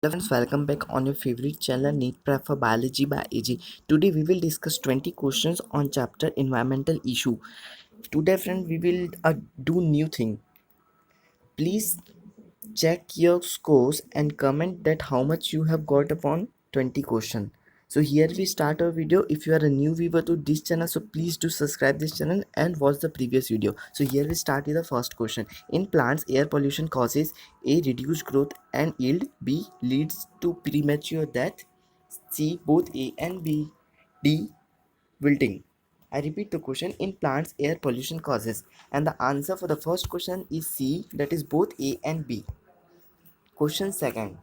Hello friends, welcome back on your favorite channel NEET Prep for Biology by AG. Today we will discuss 20 questions on chapter environmental issue. Today friend we will do new thing. Please check your scores and comment that how much you have got upon 20 question. So here we start our video. If you are a new viewer to this channel, so please do subscribe this channel and watch the previous video. So here we start with the first question. In plants, air pollution causes A, reduced growth and yield, B, leads to premature death, C, both A and B, D, wilting. I repeat the question. In plants, air pollution causes, and the answer for the first question is C, that is both A and B. Question second.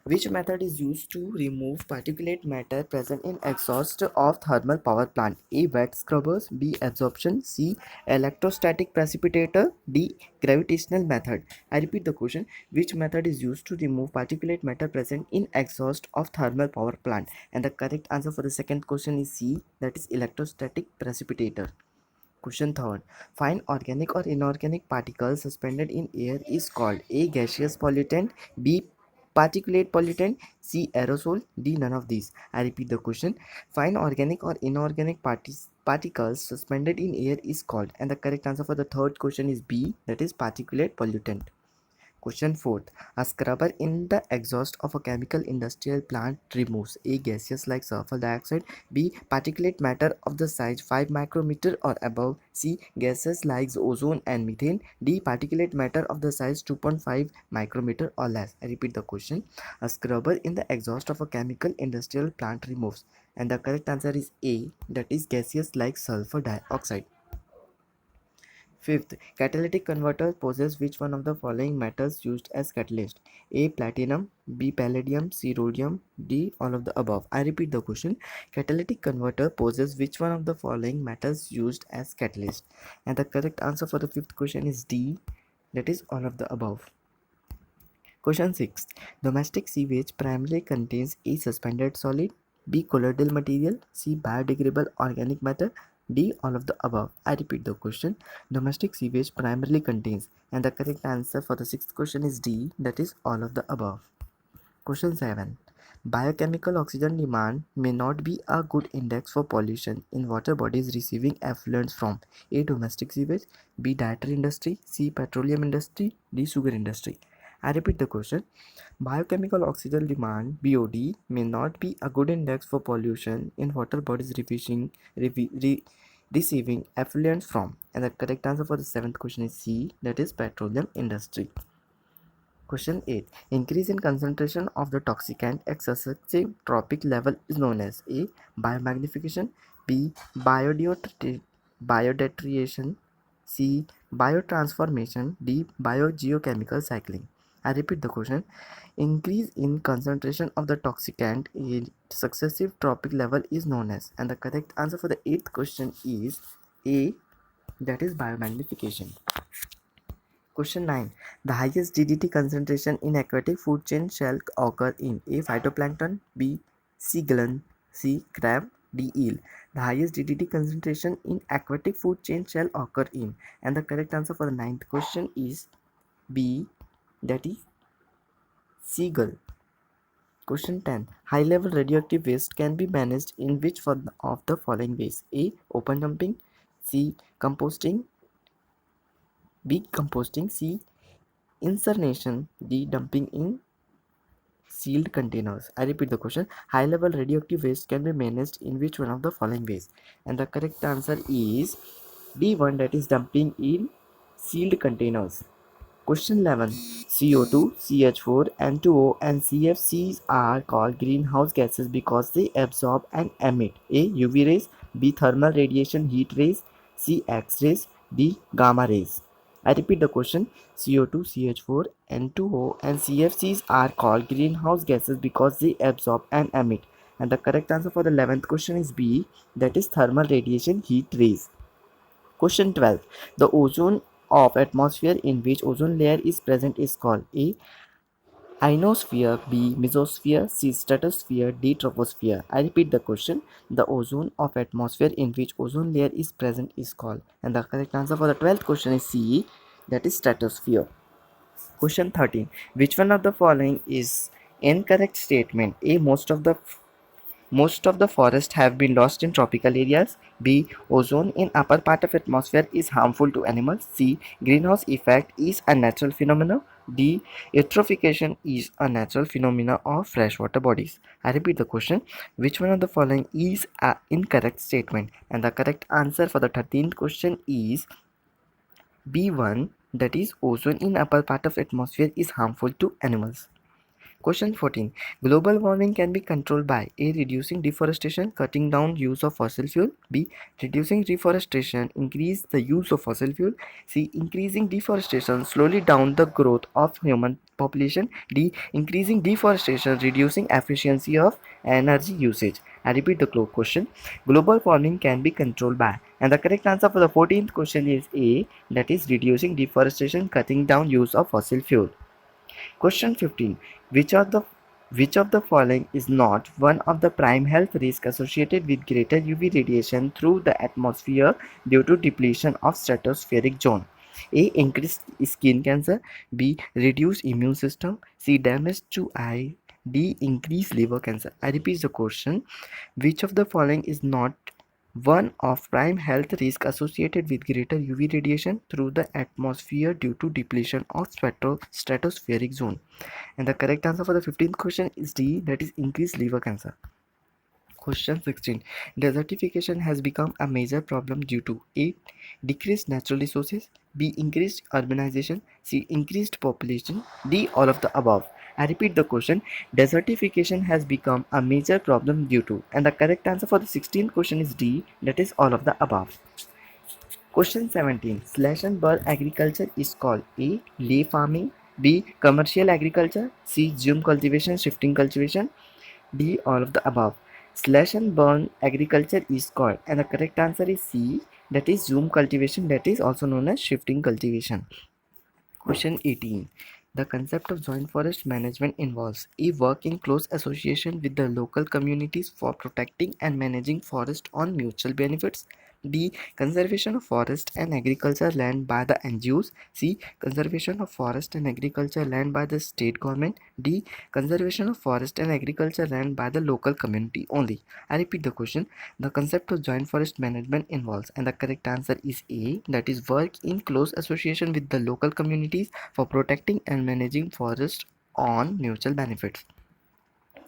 Which method is used to remove particulate matter present in exhaust of thermal power plant? A. Wet scrubbers. B. Absorption. C. Electrostatic precipitator. D. Gravitational method. I repeat the question. Which method is used to remove particulate matter present in exhaust of thermal power plant? And the correct answer for the second question is C, that is electrostatic precipitator. Question third. Fine organic or inorganic particles suspended in air is called A. Gaseous pollutant, B. Particulate pollutant, C. Aerosol, D. None of these. I repeat the question. Fine organic or inorganic particles suspended in air is called, and the correct answer for the third question is B, that is particulate pollutant. Question 4th. A scrubber in the exhaust of a chemical industrial plant removes A. Gases like sulfur dioxide, B. Particulate matter of the size 5 micrometer or above, C. Gases like ozone and methane, D. Particulate matter of the size 2.5 micrometer or less. I repeat the question. A scrubber in the exhaust of a chemical industrial plant removes, and the correct answer is A, that is gaseous like sulfur dioxide. Fifth, catalytic converter possess which one of the following metals used as catalyst? A. Platinum, B. Palladium, C. Rhodium, D. All of the above. I repeat the question. Catalytic converter possess which one of the following metals used as catalyst? And the correct answer for the fifth question is D, that is all of the above. Question 6. Domestic sewage primarily contains A. Suspended solid, B. Colloidal material, C. Biodegradable organic matter, D. All of the above. I repeat the question. Domestic sewage primarily contains, and the correct answer for the sixth question is D, that is all of the above. Question 7. Biochemical oxygen demand may not be a good index for pollution in water bodies receiving effluents from A. Domestic sewage, B. Dietary industry, C. Petroleum industry, D. Sugar industry. I repeat the question. Biochemical oxygen demand (BOD) may not be a good index for pollution in water bodies receiving effluents from, and the correct answer for the seventh question is C, that is petroleum industry. Question 8. Increase in concentration of the toxicant at successive tropic level is known as A. Biomagnification, B. Biodetration, C. Biotransformation, D. Biogeochemical cycling. I repeat the question. Increase in concentration of the toxicant in successive tropic level is known as, and the correct answer for the eighth question is A, that is biomagnification. Question 9. The highest DDT concentration in aquatic food chain shall occur in A. Phytoplankton, B. Seagull, C. Crab, D. Eel. The highest DDT concentration in aquatic food chain shall occur in, and the correct answer for the ninth question is B, that is seagull. Question 10. High level radioactive waste can be managed in which one of the following ways? A. Open dumping, C. Composting, B. Composting, C. Incineration, D. Dumping in sealed containers. I repeat the question. High level radioactive waste can be managed in which one of the following ways? And the correct answer is D1, that is dumping in sealed containers. Question 11. CO2, CH4, N2O and CFCs are called greenhouse gases because they absorb and emit A. UV rays, B. Thermal radiation heat rays, C. X-rays, D. Gamma rays. I repeat the question. CO2, CH4, N2O and CFCs are called greenhouse gases because they absorb and emit. And the correct answer for the 11th question is B, that is thermal radiation heat rays. Question 12. The ozone of atmosphere in which ozone layer is present is called A. Ionosphere, B. Mesosphere, C. Stratosphere, D. Troposphere. I repeat the question. The ozone of atmosphere in which ozone layer is present is called. And the correct answer for the 12th question is C, that is stratosphere. Question 13. Which one of the following is Incorrect statement. A. Most of the forests have been lost in tropical areas. B. Ozone in upper part of atmosphere is harmful to animals. C. Greenhouse effect is a natural phenomenon. D. Eutrophication is a natural phenomena of freshwater bodies. I repeat the question. Which one of the following is an incorrect statement? And the correct answer for the 13th question is B1, that is ozone in upper part of atmosphere is harmful to animals. Question 14. Global warming can be controlled by A. Reducing deforestation, cutting down use of fossil fuel. B. Reducing deforestation, increase the use of fossil fuel. C. Increasing deforestation, slowly down the growth of human population. D. Increasing deforestation, reducing efficiency of energy usage. I repeat the question. Global warming can be controlled by, and the correct answer for the 14th question is A. That is reducing deforestation, cutting down use of fossil fuel. Question 15. Which of the which of the following is not one of the prime health risks associated with greater UV radiation through the atmosphere due to depletion of stratospheric zone? A. Increased skin cancer. B. Reduced immune system. C. Damage to eye. D. Increased liver cancer. I repeat the question. Which of the following is not one of prime health risk associated with greater UV radiation through the atmosphere due to depletion of stratospheric zone? And the correct answer for the 15th question is D, that is increased liver cancer. Question 16. Desertification has become a major problem due to A. Decreased natural resources, B. Increased urbanization, C. Increased population, D. All of the above. I repeat the question. Desertification has become a major problem due to, and the correct answer for the 16th question is D, that is all of the above. Question 17. Slash and burn agriculture is called A. Lay farming, B. Commercial agriculture, C. Zoom cultivation, shifting cultivation, D. All of the above. Slash and burn agriculture is called, and the correct answer is C, that is zoom cultivation, that is also known as shifting cultivation. Question 18. The concept of joint forest management involves A. Work in close association with the local communities for protecting and managing forest on mutual benefits. B. Conservation of forest and agriculture land by the NGOs. C. Conservation of forest and agriculture land by the state government. D. Conservation of forest and agriculture land by the local community only. I repeat the question. The concept of joint forest management involves, and the correct answer is A, that is work in close association with the local communities for protecting and managing forests on mutual benefits.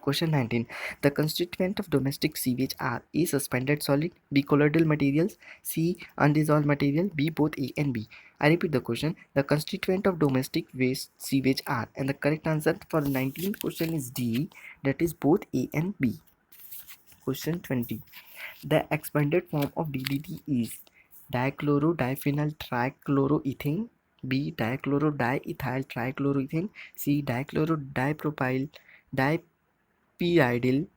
Question 19. The constituent of domestic sewage are A. Suspended solid, B. Colloidal materials, C. Undissolved material, B. Both A and B. I repeat the question. The constituent of domestic waste sewage are, and the correct answer for the 19th question is D, that is both A and B. Question 20. The expanded form of DDT is dichloro-diphenyl trichloroethane, B. Dichloro-diethyl trichloroethane, C. Dichloro-dipropyl dipyridyl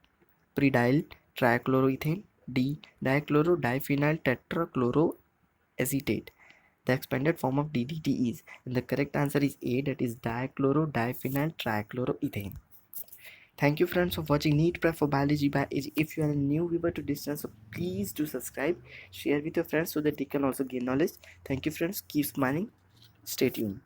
predyl trichloroethane, D. Dichloro-diphenyl tetrachloroacetate. The expanded form of DDT is, and the correct answer is A, that is dichloro-diphenyl trichloroethane. Thank you friends for watching NEET Prep for Biology by AG. If you are a new viewer to this channel, so please do subscribe, share with your friends so that they can also gain knowledge. Thank you friends, keep smiling, stay tuned.